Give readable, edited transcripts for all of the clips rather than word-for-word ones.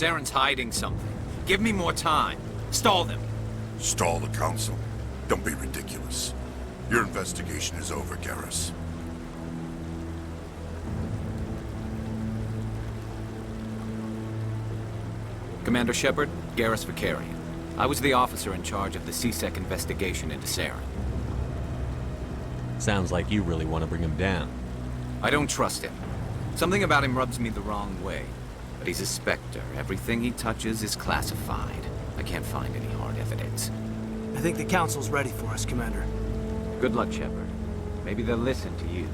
Saren's hiding something. Give me more time. Stall them. Stall the Council? Don't be ridiculous. Your investigation is over, Garrus. Commander Shepard, Garrus Vakarian. I was the officer in charge of the C-Sec investigation into Saren. Sounds like you really want to bring him down. I don't trust him. Something about him rubs me the wrong way. But he's a Spectre. Everything he touches is classified. I can't find any hard evidence. I think the Council's ready for us, Commander. Good luck, Shepard. Maybe they'll listen to you.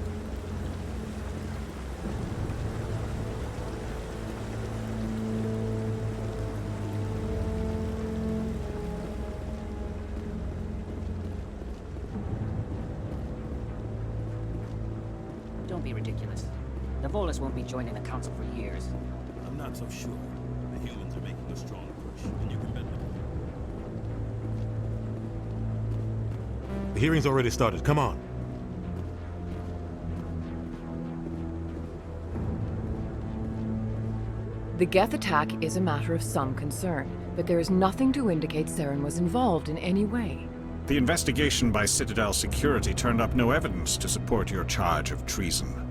Don't be ridiculous. The Volus won't be joining the Council for years. I'm not so sure. The humans are making a strong push, and you can bet them. The hearing's already started. Come on. The Geth attack is a matter of some concern, but there is nothing to indicate Saren was involved in any way. The investigation by Citadel Security turned up no evidence to support your charge of treason.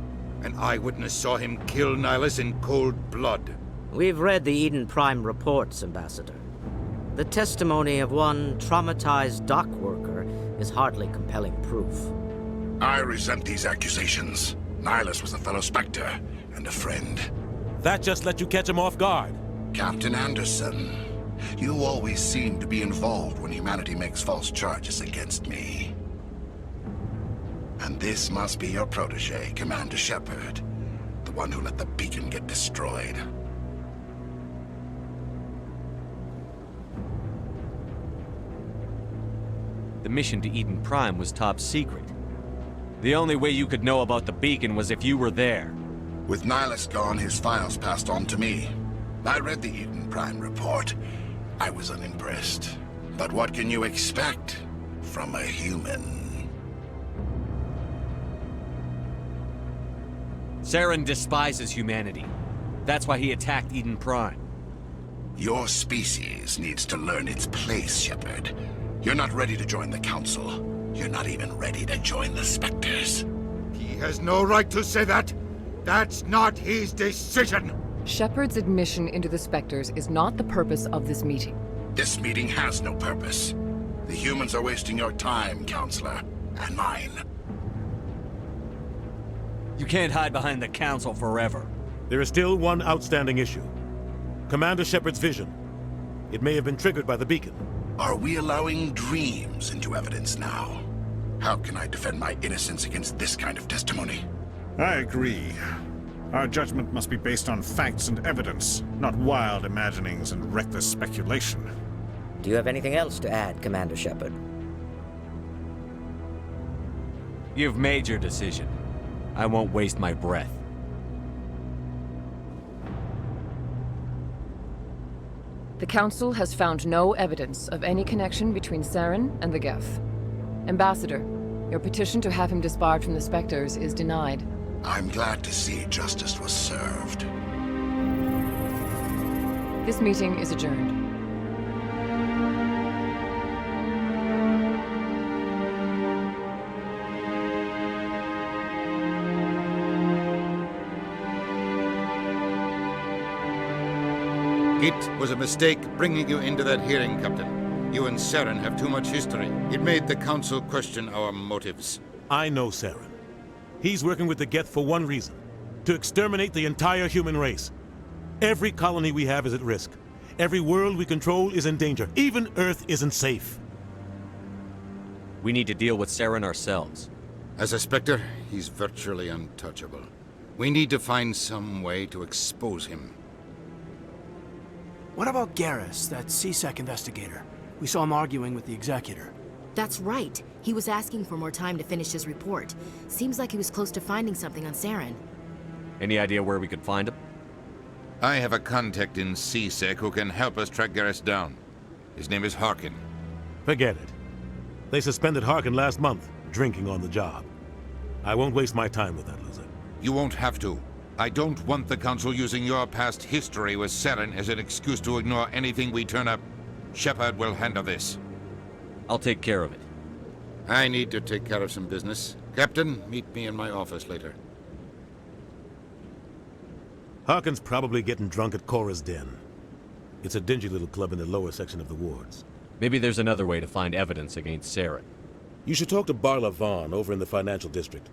An eyewitness saw him kill Nihilus in cold blood. We've read the Eden Prime reports, Ambassador. The testimony of one traumatized dock worker is hardly compelling proof. I resent these accusations. Nihilus was a fellow Spectre and a friend. That just let you catch him off guard. Captain Anderson, you always seem to be involved when humanity makes false charges against me. And this must be your protege, Commander Shepard. The one who let the beacon get destroyed. The mission to Eden Prime was top secret. The only way you could know about the beacon was if you were there. With Nihilus gone, his files passed on to me. I read the Eden Prime report. I was unimpressed. But what can you expect from a human? Saren despises humanity. That's why he attacked Eden Prime. Your species needs to learn its place, Shepard. You're not ready to join the Council. You're not even ready to join the Spectres. He has no right to say that. That's not his decision. Shepard's admission into the Spectres is not the purpose of this meeting. This meeting has no purpose. The humans are wasting your time, Counselor, and mine. You can't hide behind the Council forever. There is still one outstanding issue. Commander Shepard's vision. It may have been triggered by the beacon. Are we allowing dreams into evidence now? How can I defend my innocence against this kind of testimony? I agree. Our judgment must be based on facts and evidence, not wild imaginings and reckless speculation. Do you have anything else to add, Commander Shepard? You've made your decision. I won't waste my breath. The Council has found no evidence of any connection between Saren and the Geth. Ambassador, your petition to have him disbarred from the Spectres is denied. I'm glad to see justice was served. This meeting is adjourned. It was a mistake bringing you into that hearing, Captain. You and Saren have too much history. It made the Council question our motives. I know Saren. He's working with the Geth for one reason. To exterminate the entire human race. Every colony we have is at risk. Every world we control is in danger. Even Earth isn't safe. We need to deal with Saren ourselves. As a Spectre, he's virtually untouchable. We need to find some way to expose him. What about Garrus, that C-Sec investigator? We saw him arguing with the Executor. That's right. He was asking for more time to finish his report. Seems like he was close to finding something on Saren. Any idea where we could find him? I have a contact in C-Sec who can help us track Garrus down. His name is Harkin. Forget it. They suspended Harkin last month, drinking on the job. I won't waste my time with that lizard. You won't have to. I don't want the Council using your past history with Saren as an excuse to ignore anything we turn up. Shepard will handle this. I'll take care of it. I need to take care of some business. Captain, meet me in my office later. Harkin's probably getting drunk at Cora's Den. It's a dingy little club in the lower section of the wards. Maybe there's another way to find evidence against Saren. You should talk to Barla Vaughn over in the financial district.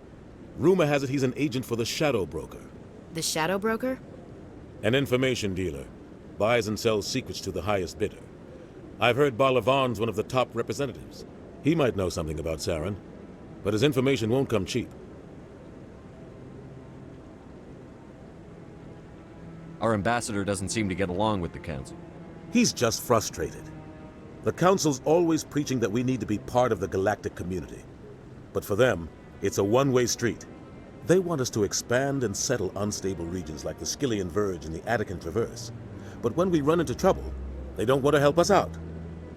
Rumor has it he's an agent for the Shadow Broker. The Shadow Broker? An information dealer. Buys and sells secrets to the highest bidder. I've heard Barla Vaughn's one of the top representatives. He might know something about Saren, but his information won't come cheap. Our ambassador doesn't seem to get along with the Council. He's just frustrated. The Council's always preaching that we need to be part of the galactic community. But for them, it's a one-way street. They want us to expand and settle unstable regions like the Skillian Verge and the Attican Traverse. But when we run into trouble, they don't want to help us out.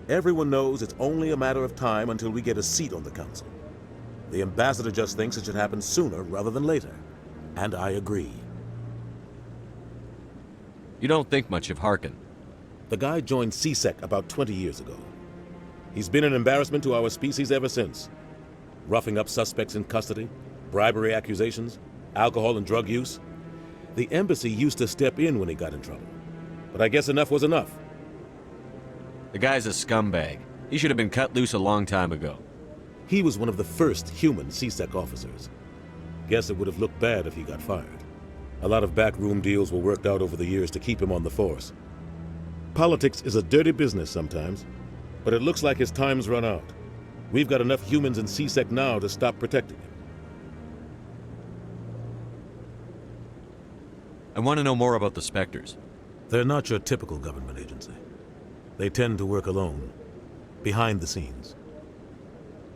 Everyone knows it's only a matter of time until we get a seat on the Council. The ambassador just thinks it should happen sooner rather than later. And I agree. You don't think much of Harkin. The guy joined C-Sec about 20 years ago. He's been an embarrassment to our species ever since. Roughing up suspects in custody, bribery accusations, alcohol and drug use. The embassy used to step in when he got in trouble. But I guess enough was enough. The guy's a scumbag. He should have been cut loose a long time ago. He was one of the first human C-Sec officers. Guess it would have looked bad if he got fired. A lot of backroom deals were worked out over the years to keep him on the force. Politics is a dirty business sometimes, but it looks like his time's run out. We've got enough humans in C-Sec now to stop protecting him. I want to know more about the Spectres. They're not your typical government agency. They tend to work alone, behind the scenes.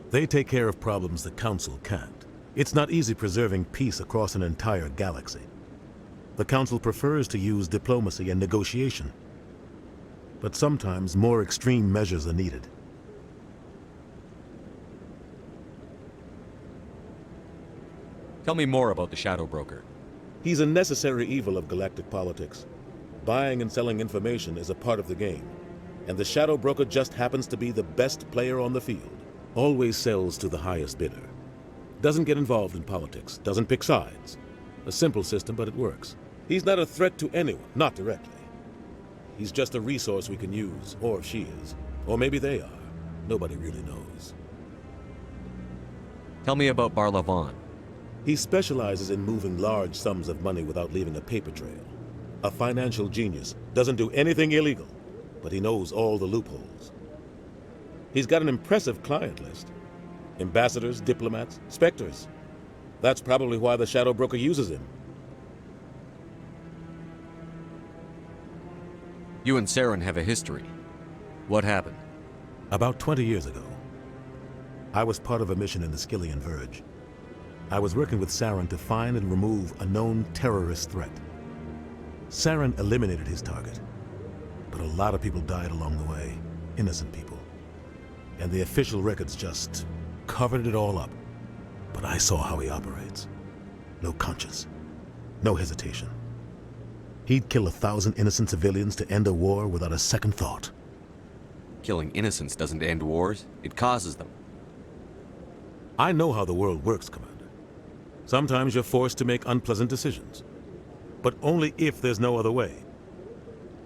They take care of problems the Council can't. It's not easy preserving peace across an entire galaxy. The Council prefers to use diplomacy and negotiation. But sometimes more extreme measures are needed. Tell me more about the Shadow Broker. He's a necessary evil of galactic politics. Buying and selling information is a part of the game. And the Shadow Broker just happens to be the best player on the field. Always sells to the highest bidder. Doesn't get involved in politics, doesn't pick sides. A simple system, but it works. He's not a threat to anyone, not directly. He's just a resource we can use, or she is. Or maybe they are. Nobody really knows. Tell me about Barla Vaughn. He specializes in moving large sums of money without leaving a paper trail. A financial genius, doesn't do anything illegal, but he knows all the loopholes. He's got an impressive client list. Ambassadors, diplomats, specters. That's probably why the Shadow Broker uses him. You and Saren have a history. What happened? About 20 years ago, I was part of a mission in the Skillian Verge. I was working with Saren to find and remove a known terrorist threat. Saren eliminated his target, but a lot of people died along the way, innocent people. And the official records just covered it all up. But I saw how he operates. No conscience, no hesitation. He'd kill 1,000 innocent civilians to end a war without a second thought. Killing innocents doesn't end wars, it causes them. I know how the world works, Commander. Sometimes you're forced to make unpleasant decisions. But only if there's no other way.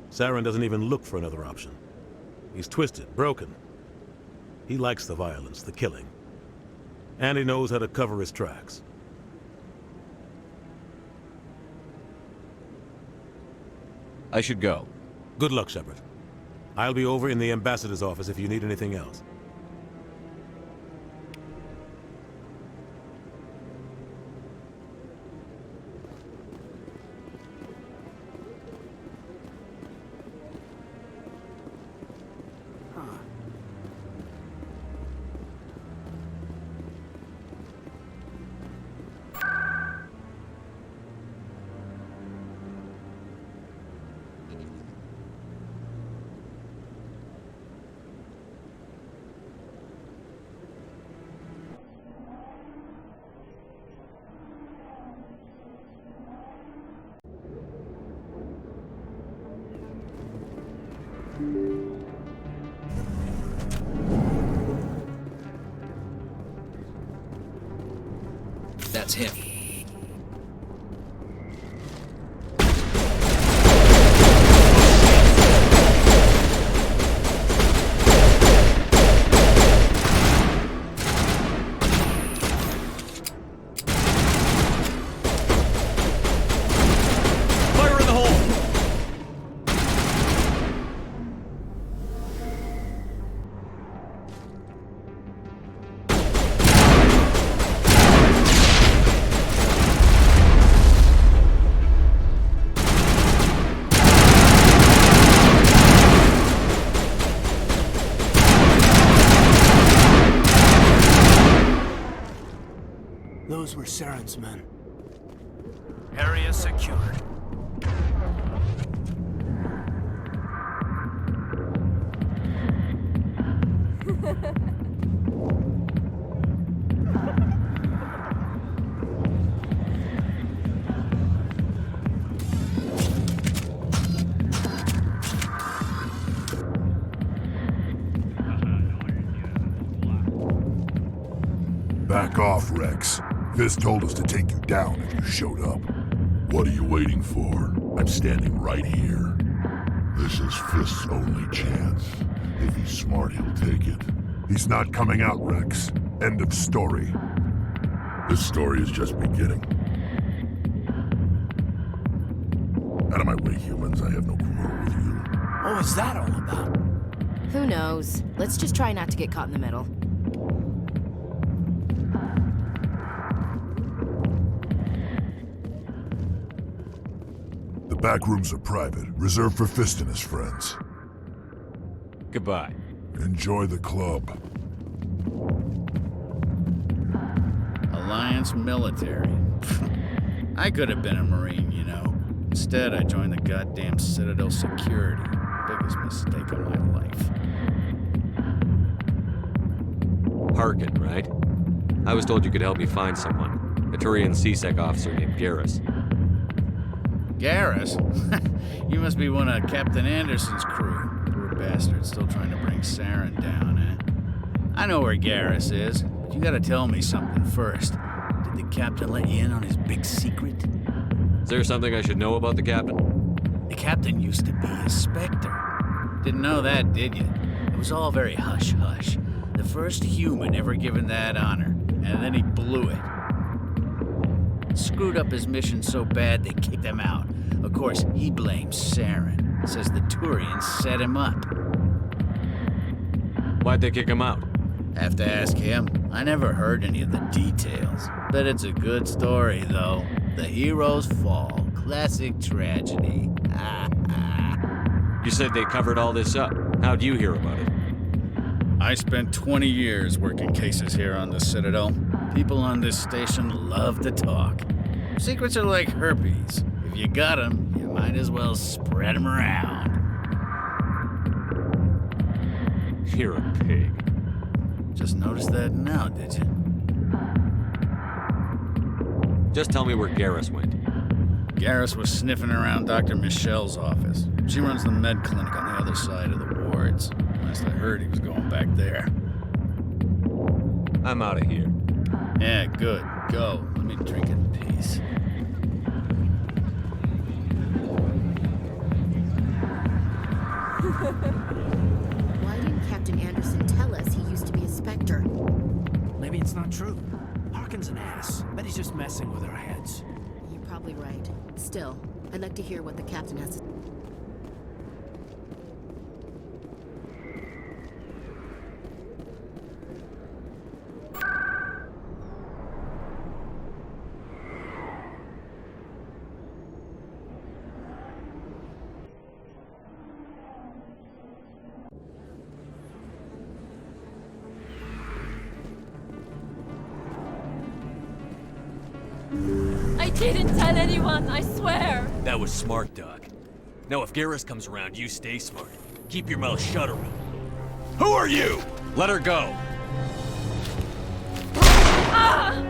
Saren doesn't even look for another option. He's twisted, broken. He likes the violence, the killing. And he knows how to cover his tracks. I should go. Good luck, Shepard. I'll be over in the ambassador's office if you need anything else. That's him. Fire in the hole! Those were Saren's men. Area secured. Back off, Rex. Fisk told us to take you down if you showed up. What are you waiting for? I'm standing right here. This is Fisk's only chance. If he's smart, he'll take it. He's not coming out, Rex. End of story. This story is just beginning. Out of my way, humans. I have no quarrel with you. What was that all about? Who knows? Let's just try not to get caught in the middle. The back rooms are private, reserved for Fist and his friends. Goodbye. Enjoy the club. Alliance military. I could have been a Marine, you know. Instead, I joined the goddamn Citadel security. Biggest mistake of my life. Harkin, right? I was told you could help me find someone. A Turian CSEC officer named Garrus. Garrus? You must be one of Captain Anderson's crew. Poor bastard, still trying to bring Saren down, eh? I know where Garrus is, but you gotta tell me something first. Did the captain let you in on his big secret? Is there something I should know about the captain? The captain used to be a Spectre. Didn't know that, did you? It was all very hush-hush. The first human ever given that honor, and then he blew it. Screwed up his mission so bad they kicked him out. Of course, he blames Saren. Says the Turians set him up. Why'd they kick him out? Have to ask him. I never heard any of the details. Bet it's a good story, though. The heroes fall. Classic tragedy. You said they covered all this up. How'd you hear about it? I spent 20 years working cases here on the Citadel. People on this station love to talk. Secrets are like herpes. If you got them, you might as well spread them around. You're a pig. Just noticed that now, did you? Just tell me where Garrus went. Garrus was sniffing around Dr. Michelle's office. She runs the med clinic on the other side of the wards. Last I heard, he was going back there. I'm out of here. Yeah, good. Go. Let me drink in peace. Why didn't Captain Anderson tell us he used to be a Spectre? Maybe it's not true. Harkin's an ass. Bet he's just messing with our heads. You're probably right. Still, I'd like to hear what the captain has to say. I didn't tell anyone, I swear! That was smart, Doc. Now if Garrus comes around, you stay smart. Keep your mouth shut around. Who are you? Let her go. Ah!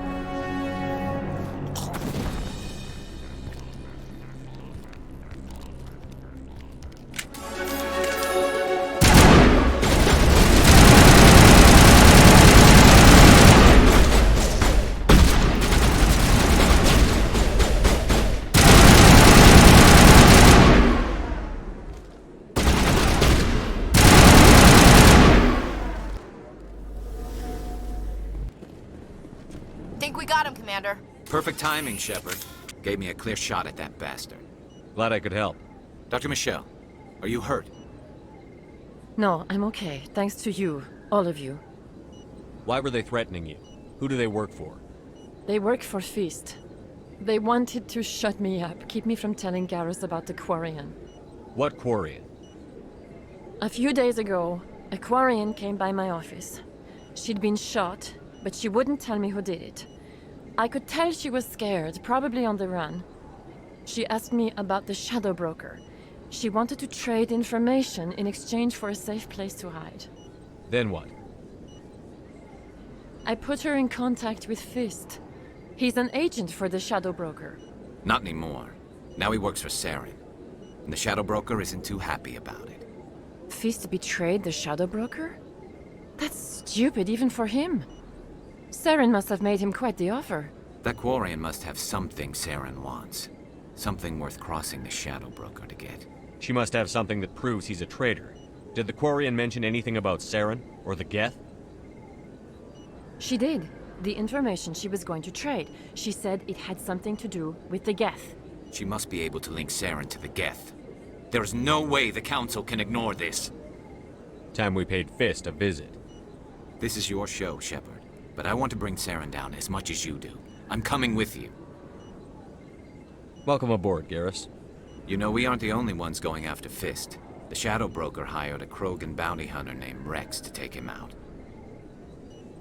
Commander. Perfect timing, Shepard. Gave me a clear shot at that bastard. Glad I could help. Dr. Michelle, are you hurt? No, I'm okay. Thanks to you. All of you. Why were they threatening you? Who do they work for? They work for Feast. They wanted to shut me up, keep me from telling Garrus about the Quarian. What Quarian? A few days ago, a Quarian came by my office. She'd been shot, but she wouldn't tell me who did it. I could tell she was scared, probably on the run. She asked me about the Shadow Broker. She wanted to trade information in exchange for a safe place to hide. Then what? I put her in contact with Fist. He's an agent for the Shadow Broker. Not anymore. Now he works for Saren. And the Shadow Broker isn't too happy about it. Fist betrayed the Shadow Broker? That's stupid even for him. Saren must have made him quite the offer. That Quarian must have something Saren wants. Something worth crossing the Shadow Broker to get. She must have something that proves he's a traitor. Did the Quarian mention anything about Saren or the Geth? She did. The information she was going to trade. She said it had something to do with the Geth. She must be able to link Saren to the Geth. There is no way the Council can ignore this. Time we paid Fist a visit. This is your show, Shepard. But I want to bring Saren down as much as you do. I'm coming with you. Welcome aboard, Garrus. You know, we aren't the only ones going after Fist. The Shadow Broker hired a Krogan bounty hunter named Rex to take him out.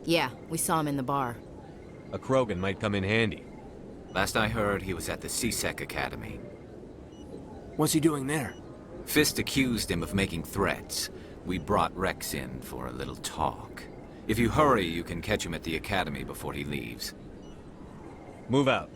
Yeah, we saw him in the bar. A Krogan might come in handy. Last I heard, he was at the C-Sec Academy. What's he doing there? Fist accused him of making threats. We brought Rex in for a little talk. If you hurry, you can catch him at the Academy before he leaves. Move out.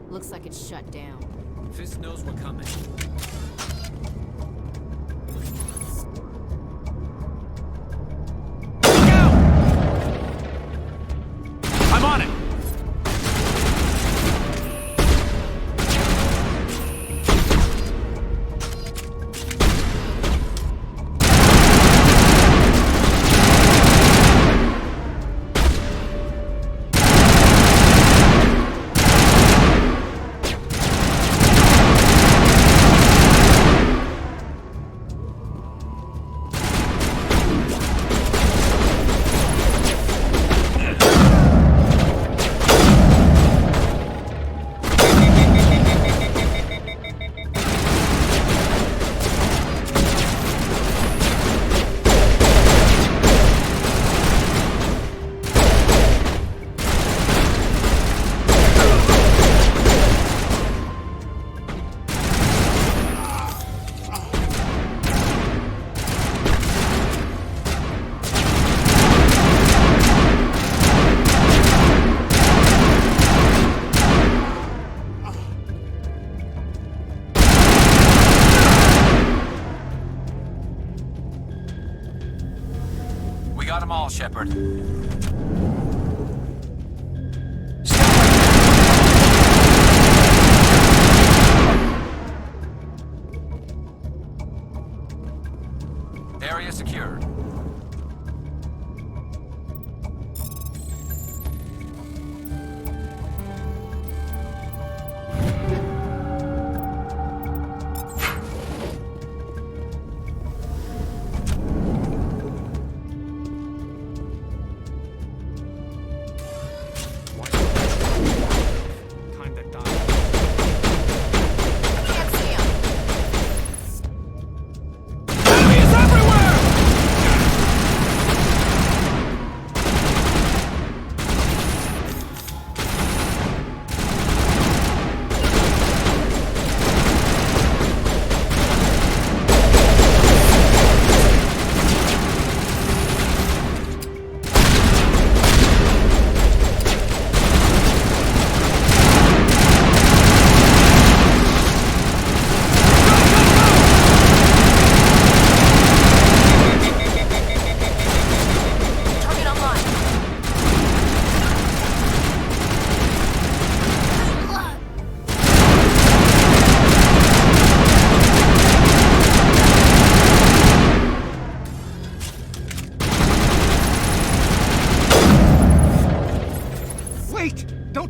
Looks like it's shut down. Fist knows we're coming. I'm on it! Got them all, Shepard. Area secured.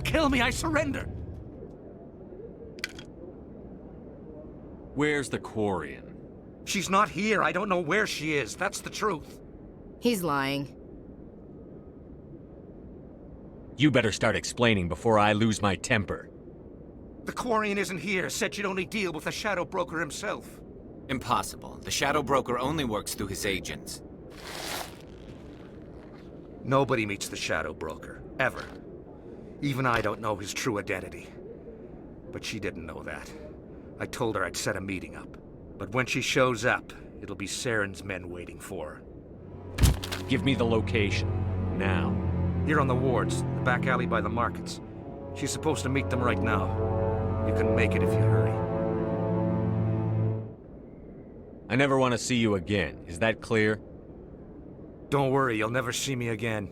kill me, I surrender. Where's the Quarian? She's not here. I don't know where she is. That's the truth. He's lying. You better start explaining before I lose my temper. The Quarian isn't here. Said she'd only deal with the Shadow Broker himself. Impossible. The Shadow Broker only works through his agents. Nobody meets the Shadow Broker. Ever. Even I don't know his true identity. But she didn't know that. I told her I'd set a meeting up. But when she shows up, it'll be Saren's men waiting for her. Give me the location. Now. Here on the wards, the back alley by the markets. She's supposed to meet them right now. You can make it if you hurry. I never want to see you again. Is that clear? Don't worry, you'll never see me again.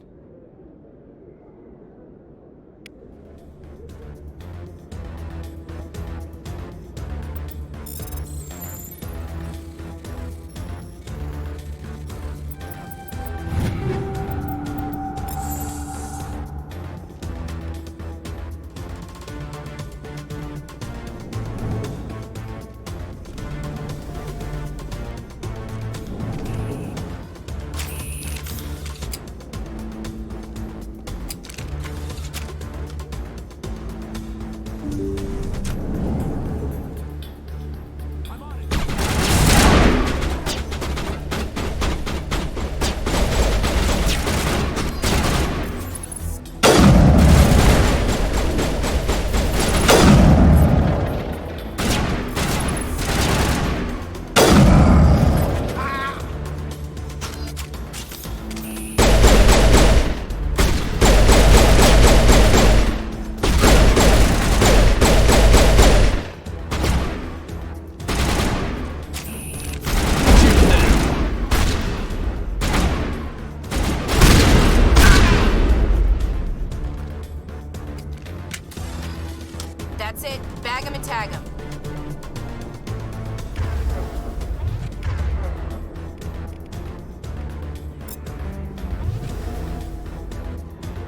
That's it. Bag him and tag him.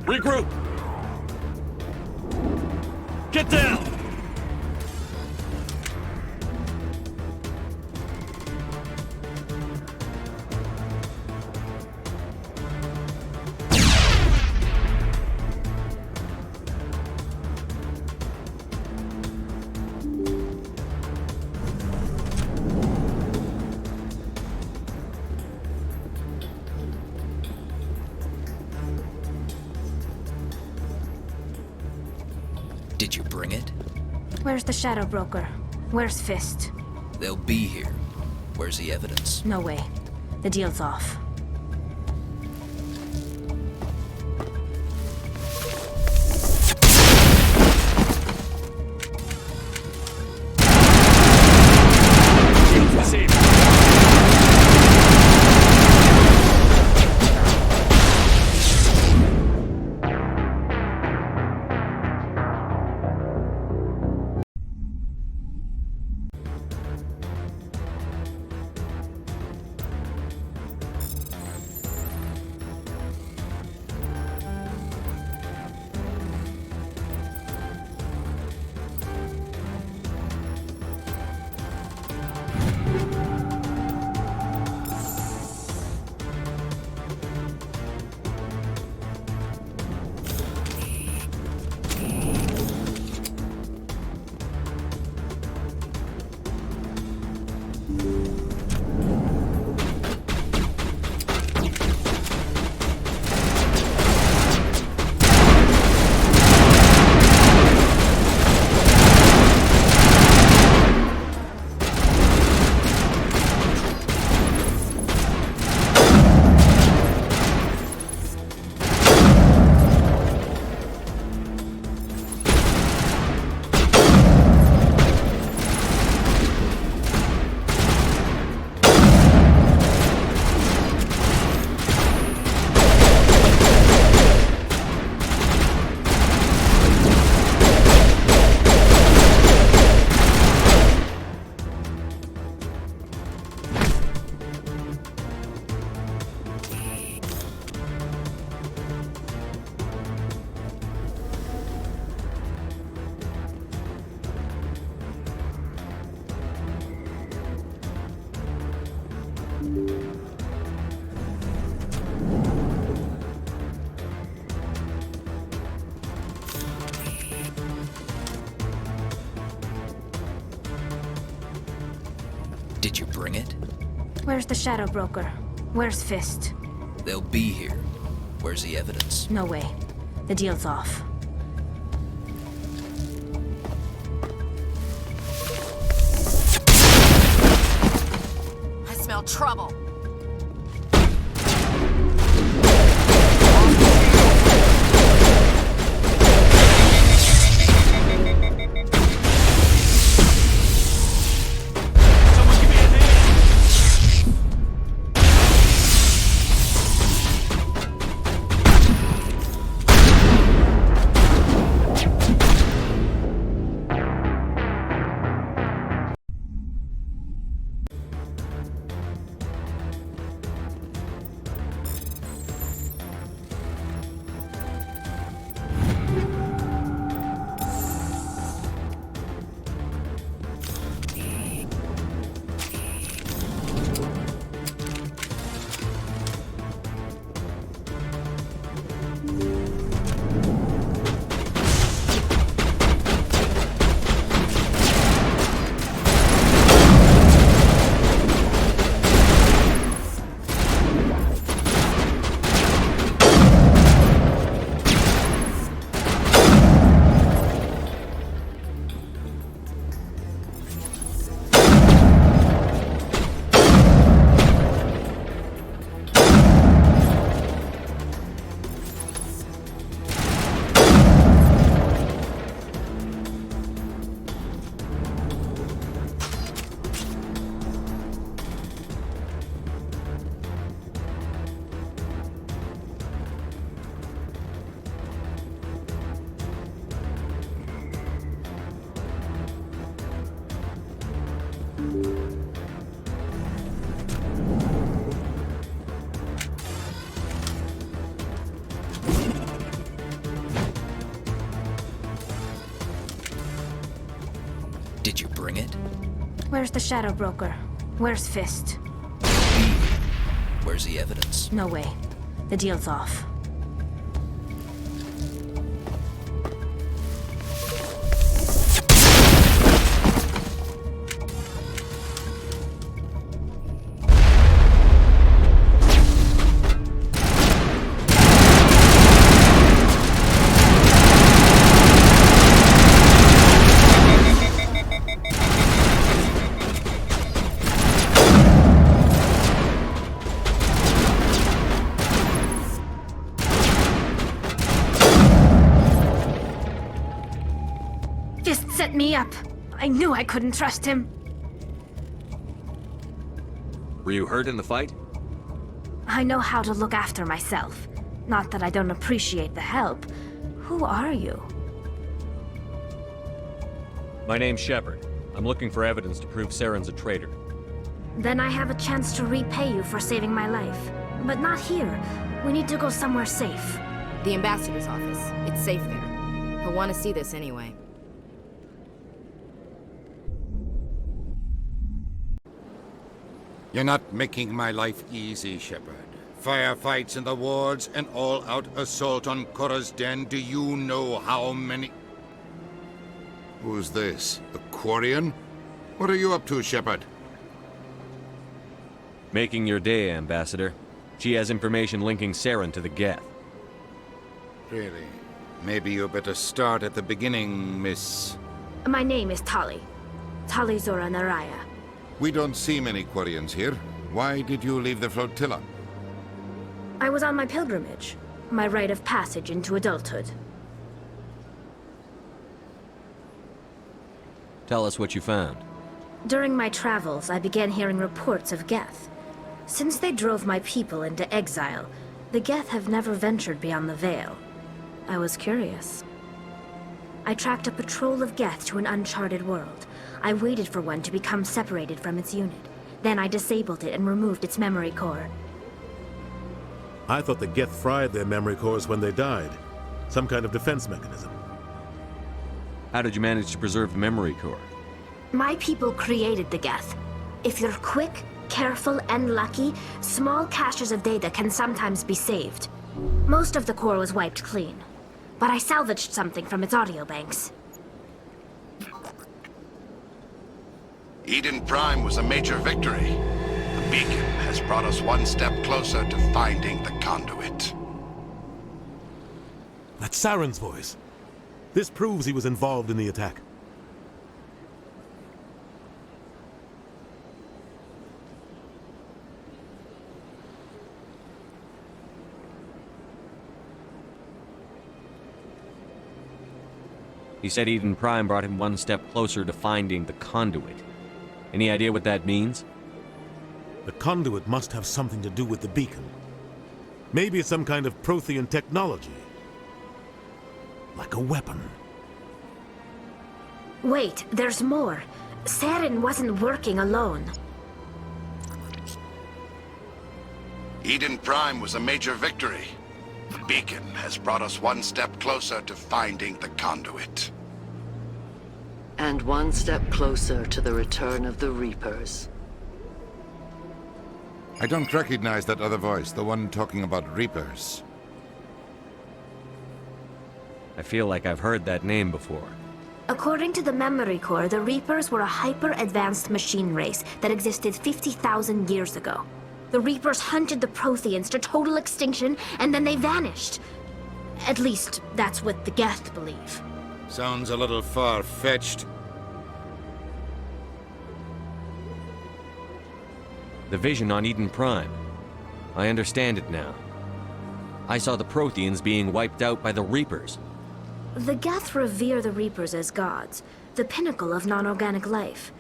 Regroup! Get down! Did you bring it? Where's the Shadow Broker? Where's Fist? They'll be here. Where's the evidence? No way. The deal's off. Did you bring it? Where's the Shadow Broker? Where's Fist? They'll be here. Where's the evidence? No way. The deal's off. I smell trouble. Did you bring it? Where's the Shadow Broker? Where's Fist? Where's the evidence? No way. The deal's off. Fist set me up. I knew I couldn't trust him. Were you hurt in the fight? I know how to look after myself. Not that I don't appreciate the help. Who are you? My name's Shepard. I'm looking for evidence to prove Saren's a traitor. Then I have a chance to repay you for saving my life. But not here. We need to go somewhere safe. The ambassador's office. It's safe there. He'll want to see this anyway. You're not making my life easy, Shepard. Firefights in the wards, an all-out assault on Korra's den. Do you know how many... Who's this? A Quarian? What are you up to, Shepard? Making your day, Ambassador. She has information linking Saren to the Geth. Really? Maybe you better start at the beginning, Miss... My name is Tali. Tali Zora Naraya. We don't see many Quarians here. Why did you leave the flotilla? I was on my pilgrimage. My rite of passage into adulthood. Tell us what you found. During my travels, I began hearing reports of Geth. Since they drove my people into exile, the Geth have never ventured beyond the Veil. I was curious. I tracked a patrol of Geth to an uncharted world. I waited for one to become separated from its unit. Then I disabled it and removed its memory core. I thought the Geth fried their memory cores when they died. Some kind of defense mechanism. How did you manage to preserve the memory core? My people created the Geth. If you're quick, careful, and lucky, small caches of data can sometimes be saved. Most of the core was wiped clean, but I salvaged something from its audio banks. Eden Prime was a major victory. The beacon has brought us one step closer to finding the conduit. That's Saren's voice. This proves he was involved in the attack. He said Eden Prime brought him one step closer to finding the conduit. Any idea what that means? The conduit must have something to do with the beacon. Maybe it's some kind of Prothean technology. Like a weapon. Wait, there's more. Saren wasn't working alone. Eden Prime was a major victory. The beacon has brought us one step closer to finding the conduit. And one step closer to the return of the Reapers. I don't recognize that other voice, the one talking about Reapers. I feel like I've heard that name before. According to the Memory Core, the Reapers were a hyper-advanced machine race that existed 50,000 years ago. The Reapers hunted the Protheans to total extinction, and then they vanished. At least, that's what the Geth believe. Sounds a little far-fetched. The vision on Eden Prime. I understand it now. I saw the Protheans being wiped out by the Reapers. The Geth revere the Reapers as gods, the pinnacle of non-organic life.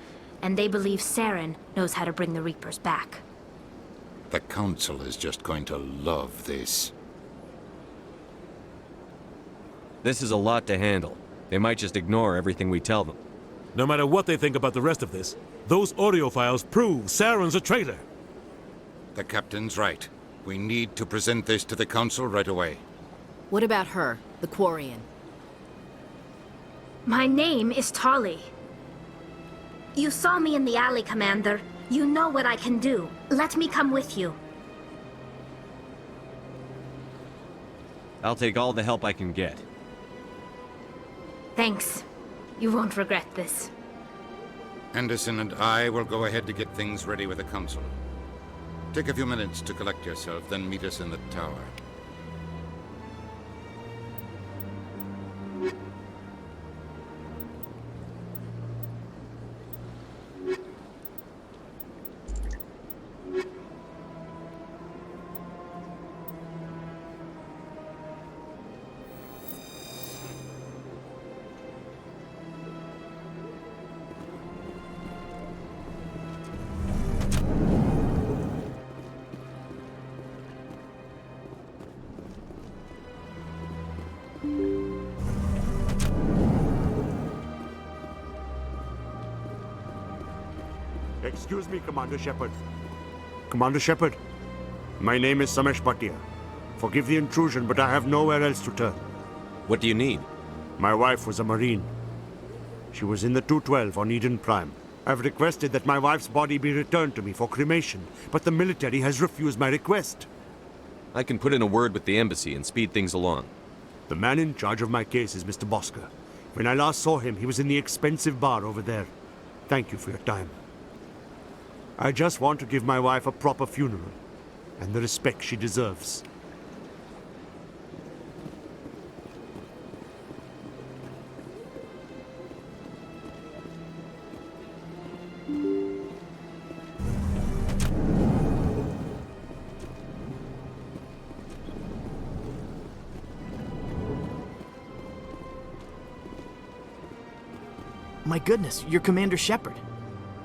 And they believe Saren knows how to bring the Reapers back. The Council is just going to love this. This is a lot to handle. They might just ignore everything we tell them. No matter what they think about the rest of this, those audio files prove Saren's a traitor. The Captain's right. We need to present this to the Council right away. What about her, the Quarian? My name is Tali. You saw me in the alley, Commander. You know what I can do. Let me come with you. I'll take all the help I can get. Thanks. You won't regret this. Anderson and I will go ahead to get things ready with the Council. Take a few minutes to collect yourself, then meet us in the tower. Excuse me, Commander Shepard. Commander Shepard, my name is Samesh Bhatia. Forgive the intrusion, but I have nowhere else to turn. What do you need? My wife was a Marine. She was in the 212 on Eden Prime. I've requested that my wife's body be returned to me for cremation, but the military has refused my request. I can put in a word with the embassy and speed things along. The man in charge of my case is Mr. Bosker. When I last saw him, he was in the expensive bar over there. Thank you for your time. I just want to give my wife a proper funeral, and the respect she deserves. My goodness, you're Commander Shepard.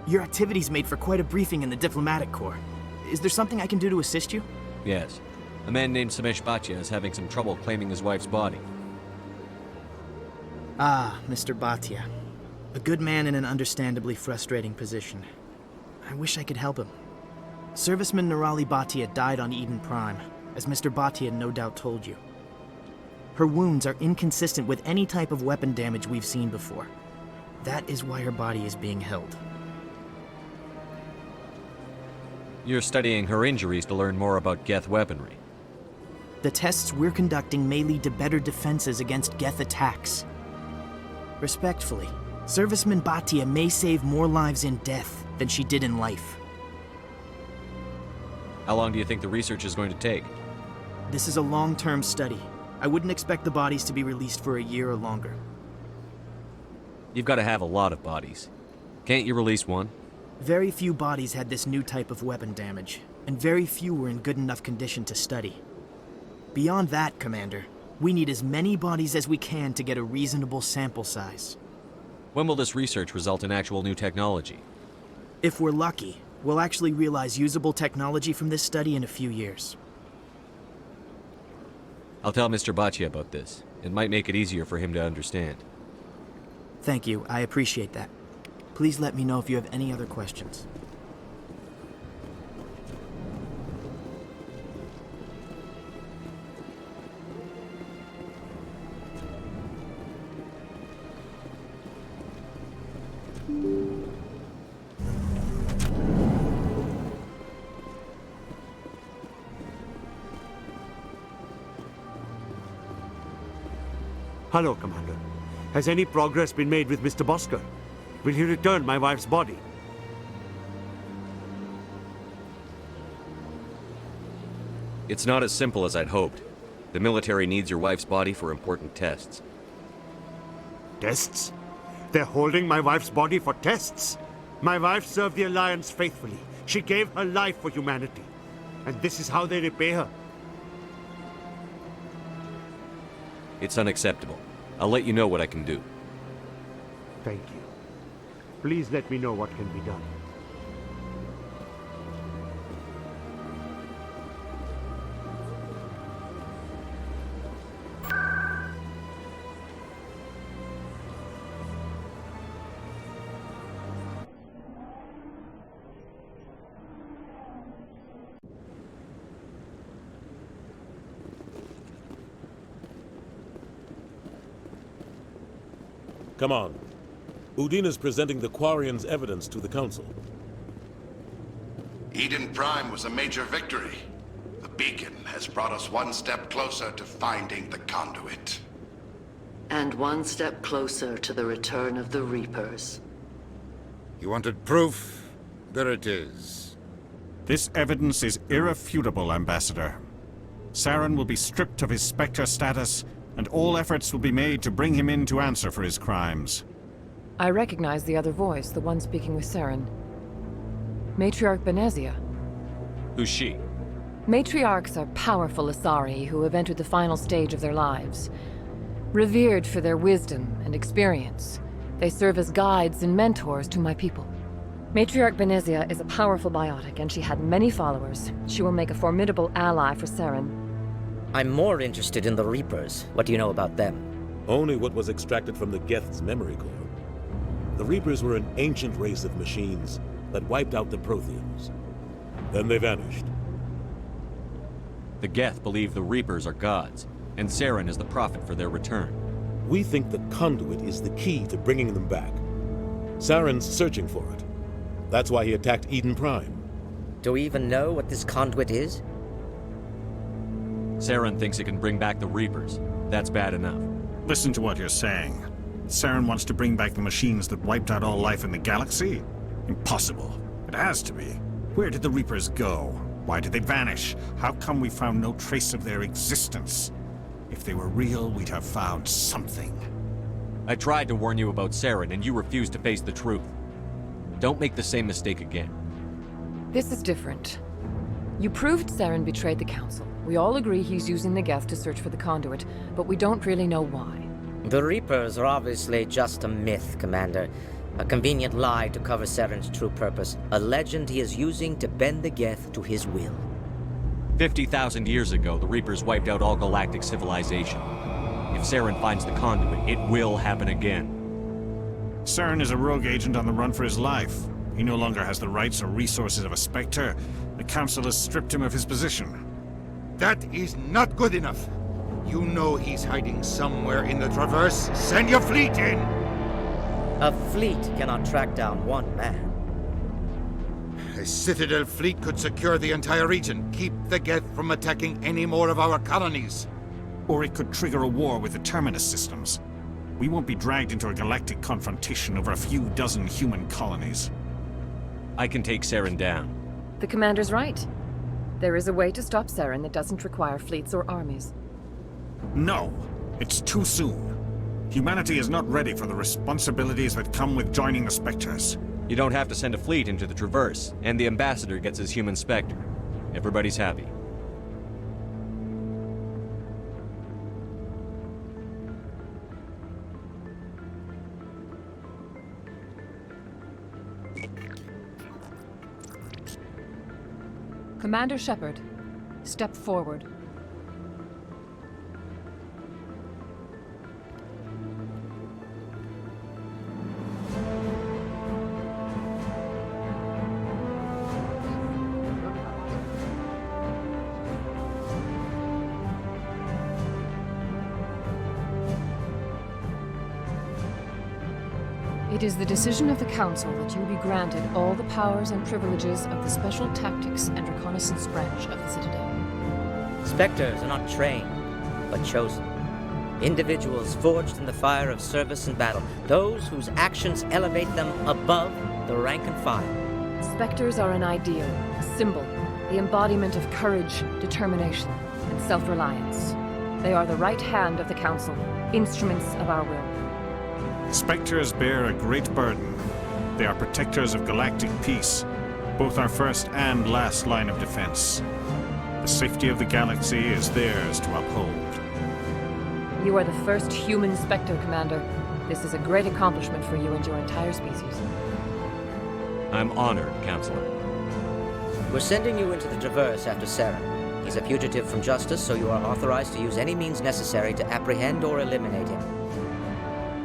Your activities made for quite a briefing in the Diplomatic Corps. Is there something I can do to assist you? Yes. A man named Samesh Bhatia is having some trouble claiming his wife's body. Ah, Mr. Bhatia. A good man in an understandably frustrating position. I wish I could help him. Serviceman Nirali Bhatia died on Eden Prime, as Mr. Bhatia no doubt told you. Her wounds are inconsistent with any type of weapon damage we've seen before. That is why her body is being held. You're studying her injuries to learn more about Geth weaponry. The tests we're conducting may lead to better defenses against Geth attacks. Respectfully, Serviceman Bhatia may save more lives in death than she did in life. How long do you think the research is going to take? This is a long-term study. I wouldn't expect the bodies to be released for a year or longer. You've got to have a lot of bodies. Can't you release one? Very few bodies had this new type of weapon damage, and very few were in good enough condition to study. Beyond that, Commander, we need as many bodies as we can to get a reasonable sample size. When will this research result in actual new technology? If we're lucky, we'll actually realize usable technology from this study in a few years. I'll tell Mr. Bhatia about this. It might make it easier for him to understand. Thank you, I appreciate that. Please let me know if you have any other questions. Hello, Commander. Has any progress been made with Mr. Bosker? Will he return my wife's body? It's not as simple as I'd hoped. The military needs your wife's body for important tests. Tests? They're holding my wife's body for tests? My wife served the Alliance faithfully. She gave her life for humanity. And this is how they repay her. It's unacceptable. I'll let you know what I can do. Thank you. Please let me know what can be done. Come on. Udina's presenting the Quarian's evidence to the Council. Eden Prime was a major victory. The beacon has brought us one step closer to finding the conduit. And one step closer to the return of the Reapers. You wanted proof? There it is. This evidence is irrefutable, Ambassador. Saren will be stripped of his Spectre status, and all efforts will be made to bring him in to answer for his crimes. I recognize the other voice, the one speaking with Saren. Matriarch Benezia. Who's she? Matriarchs are powerful Asari who have entered the final stage of their lives. Revered for their wisdom and experience, they serve as guides and mentors to my people. Matriarch Benezia is a powerful biotic, and she had many followers. She will make a formidable ally for Saren. I'm more interested in the Reapers. What do you know about them? Only what was extracted from the Geth's memory core. The Reapers were an ancient race of machines that wiped out the Protheans. Then they vanished. The Geth believe the Reapers are gods, and Saren is the prophet for their return. We think the conduit is the key to bringing them back. Saren's searching for it. That's why he attacked Eden Prime. Do we even know what this conduit is? Saren thinks it can bring back the Reapers. That's bad enough. Listen to what you're saying. Saren wants to bring back the machines that wiped out all life in the galaxy? Impossible. It has to be. Where did the Reapers go? Why did they vanish? How come we found no trace of their existence? If they were real, we'd have found something. I tried to warn you about Saren, and you refused to face the truth. Don't make the same mistake again. This is different. You proved Saren betrayed the Council. We all agree he's using the Geth to search for the conduit, but we don't really know why. The Reapers are obviously just a myth, Commander. A convenient lie to cover Saren's true purpose. A legend he is using to bend the Geth to his will. 50,000 years ago, the Reapers wiped out all galactic civilization. If Saren finds the conduit, it will happen again. Saren is a rogue agent on the run for his life. He no longer has the rights or resources of a Spectre. The Council has stripped him of his position. That is not good enough. You know he's hiding somewhere in the Traverse. Send your fleet in! A fleet cannot track down one man. A Citadel fleet could secure the entire region, keep the Geth from attacking any more of our colonies. Or it could trigger a war with the Terminus systems. We won't be dragged into a galactic confrontation over a few dozen human colonies. I can take Saren down. The commander's right. There is a way to stop Saren that doesn't require fleets or armies. No, it's too soon. Humanity is not ready for the responsibilities that come with joining the Spectres. You don't have to send a fleet into the Traverse, and the ambassador gets his human Spectre. Everybody's happy. Commander Shepard, step forward. It is the decision of the Council that you be granted all the powers and privileges of the Special Tactics and Reconnaissance branch of the Citadel. Spectres are not trained, but chosen. Individuals forged in the fire of service and battle. Those whose actions elevate them above the rank and file. Spectres are an ideal, a symbol, the embodiment of courage, determination, and self-reliance. They are the right hand of the Council, instruments of our will. Spectres bear a great burden. They are protectors of galactic peace, both our first and last line of defense. The safety of the galaxy is theirs to uphold. You are the first human Spectre, Commander. This is a great accomplishment for you and your entire species. I'm honored, Counselor. We're sending you into the Traverse after Saren. He's a fugitive from justice, so you are authorized to use any means necessary to apprehend or eliminate him.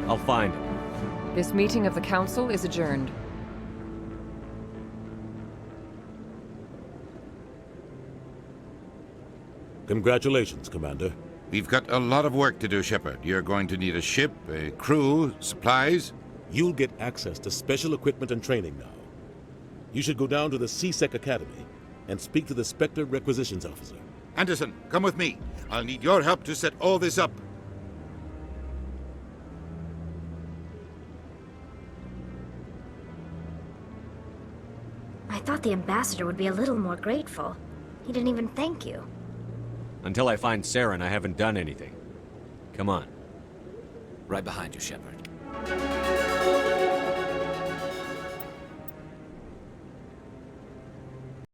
I'll find him. This meeting of the Council is adjourned. Congratulations, Commander. We've got a lot of work to do, Shepard. You're going to need a ship, a crew, supplies. You'll get access to special equipment and training now. You should go down to the C-Sec Academy and speak to the Spectre Requisitions Officer. Anderson, come with me. I'll need your help to set all this up. I thought the ambassador would be a little more grateful. He didn't even thank you. Until I find Saren, I haven't done anything. Come on. Right behind you, Shepard.